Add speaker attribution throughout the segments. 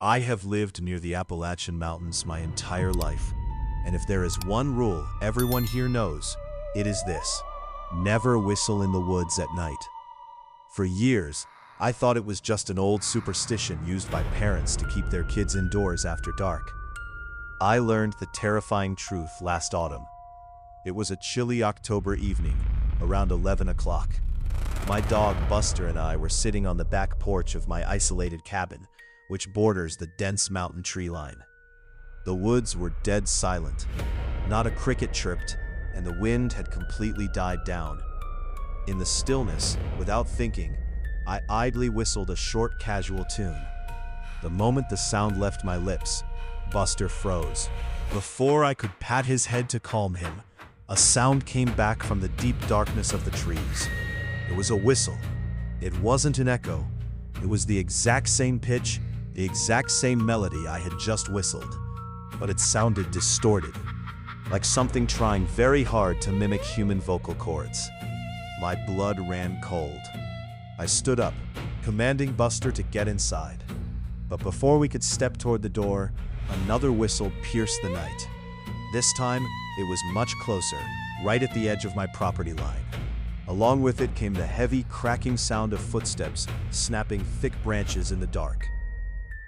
Speaker 1: I have lived near the Appalachian Mountains my entire life, and if there is one rule everyone here knows, it is this: never whistle in the woods at night. For years, I thought it was just an old superstition used by parents to keep their kids indoors after dark. I learned the terrifying truth last autumn. It was a chilly October evening, around 11 o'clock. My dog Buster and I were sitting on the back porch of my isolated cabin, which borders the dense mountain tree line. The woods were dead silent. Not a cricket chirped, and the wind had completely died down. In the stillness, without thinking, I idly whistled a short, casual tune. The moment the sound left my lips, Buster froze. Before I could pat his head to calm him, a sound came back from the deep darkness of the trees. It was a whistle. It wasn't an echo. It was the exact same pitch, the exact same melody I had just whistled, but it sounded distorted, like something trying very hard to mimic human vocal cords. My blood ran cold. I stood up, commanding Buster to get inside. But before we could step toward the door, another whistle pierced the night. This time, it was much closer, right at the edge of my property line. Along with it came the heavy, cracking sound of footsteps snapping thick branches in the dark.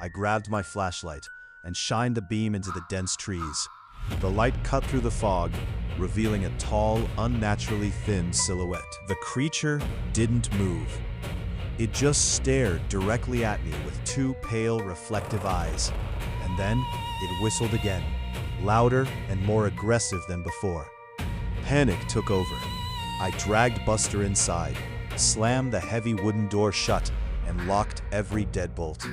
Speaker 1: I grabbed my flashlight and shined the beam into the dense trees. The light cut through the fog, revealing a tall, unnaturally thin silhouette. The creature didn't move. It just stared directly at me with two pale, reflective eyes. And then it whistled again, louder and more aggressive than before. Panic took over. I dragged Buster inside, slammed the heavy wooden door shut, and locked every deadbolt.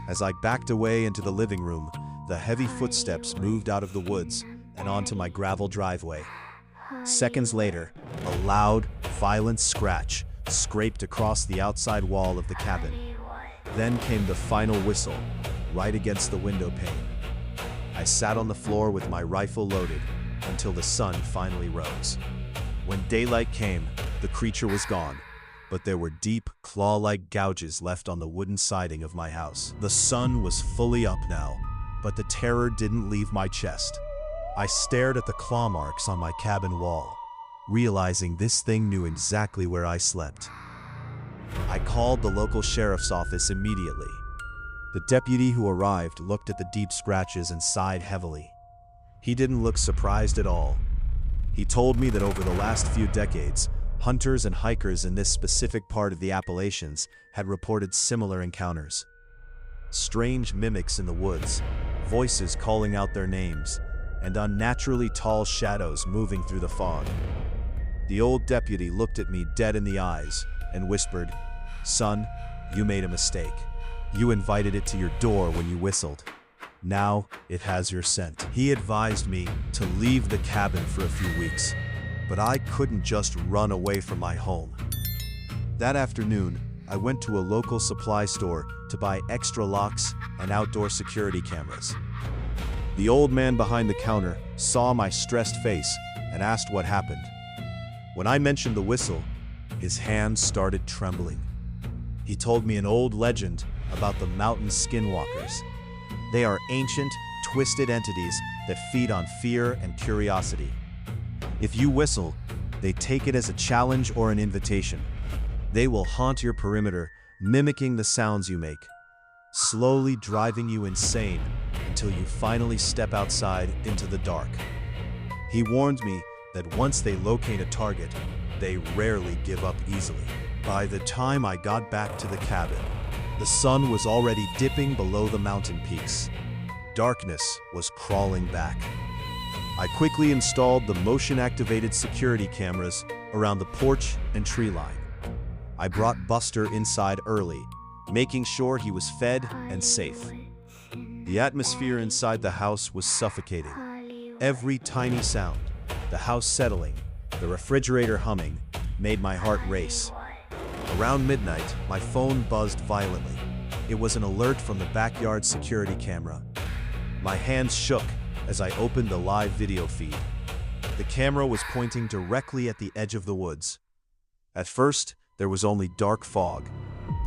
Speaker 1: As I backed away into the living room, the heavy footsteps moved out of the woods and onto my gravel driveway. Seconds later, a loud, violent scratch scraped across the outside wall of the cabin. Then came the final whistle, right against the window pane. I sat on the floor with my rifle loaded until the sun finally rose. When daylight came, the creature was gone, but there were deep, claw-like gouges left on the wooden siding of my house. The sun was fully up now, but the terror didn't leave my chest. I stared at the claw marks on my cabin wall, realizing this thing knew exactly where I slept. I called the local sheriff's office immediately. The deputy who arrived looked at the deep scratches and sighed heavily. He didn't look surprised at all. He told me that over the last few decades, hunters and hikers in this specific part of the Appalachians had reported similar encounters. Strange mimics in the woods, voices calling out their names, and unnaturally tall shadows moving through the fog. The old deputy looked at me dead in the eyes and whispered, "Son, you made a mistake. You invited it to your door when you whistled. Now it has your scent." He advised me to leave the cabin for a few weeks, but I couldn't just run away from my home. That afternoon, I went to a local supply store to buy extra locks and outdoor security cameras. The old man behind the counter saw my stressed face and asked what happened. When I mentioned the whistle, his hands started trembling. He told me an old legend about the mountain skinwalkers. They are ancient, twisted entities that feed on fear and curiosity. If you whistle, they take it as a challenge or an invitation. They will haunt your perimeter, mimicking the sounds you make, slowly driving you insane until you finally step outside into the dark. He warned me that once they locate a target, they rarely give up easily. By the time I got back to the cabin, the sun was already dipping below the mountain peaks. Darkness was crawling back. I quickly installed the motion-activated security cameras around the porch and tree line. I brought Buster inside early, making sure he was fed and safe. The atmosphere inside the house was suffocating. Every tiny sound, the house settling, the refrigerator humming, made my heart race. Around midnight, my phone buzzed violently. It was an alert from the backyard security camera. My hands shook as I opened the live video feed. The camera was pointing directly at the edge of the woods. At first, there was only dark fog.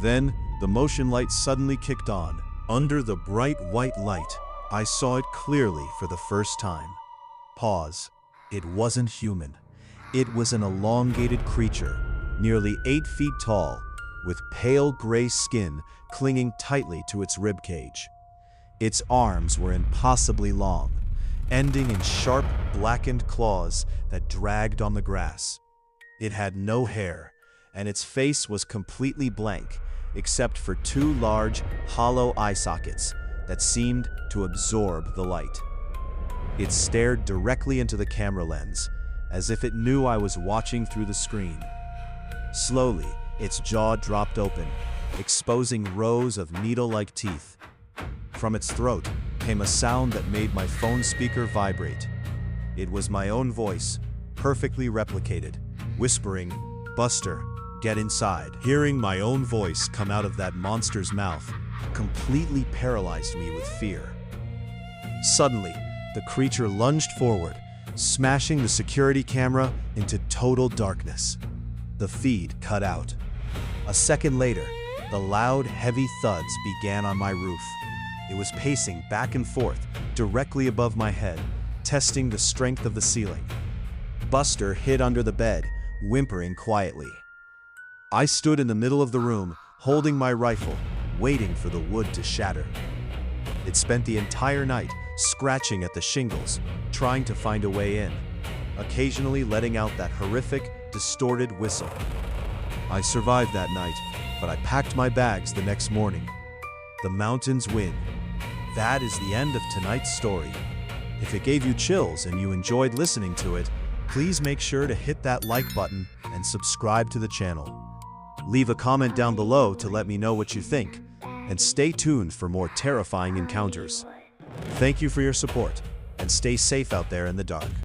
Speaker 1: Then, the motion light suddenly kicked on, Under the bright white light, I saw it clearly for the first time. Pause. It wasn't human. It was an elongated creature, nearly 8 feet tall, with pale gray skin clinging tightly to its ribcage. Its arms were impossibly long, ending in sharp, blackened claws that dragged on the grass. It had no hair, and its face was completely blank, except for 2 large, hollow eye sockets that seemed to absorb the light. It stared directly into the camera lens, as if it knew I was watching through the screen. Slowly, its jaw dropped open, exposing rows of needle-like teeth. From its throat came a sound that made my phone speaker vibrate. It was my own voice, perfectly replicated, whispering, "Buster, get inside." Hearing my own voice come out of that monster's mouth completely paralyzed me with fear. Suddenly, the creature lunged forward, smashing the security camera into total darkness. The feed cut out. A second later, the loud, heavy thuds began on my roof. It was pacing back and forth, directly above my head, testing the strength of the ceiling. Buster hid under the bed, whimpering quietly. I stood in the middle of the room, holding my rifle, waiting for the wood to shatter. It spent the entire night scratching at the shingles, trying to find a way in, occasionally letting out that horrific, distorted whistle. I survived that night, but I packed my bags the next morning. The mountains win. That is the end of tonight's story. If it gave you chills and you enjoyed listening to it, please make sure to hit that like button and subscribe to the channel. Leave a comment down below to let me know what you think, and stay tuned for more terrifying encounters. Thank you for your support, and stay safe out there in the dark.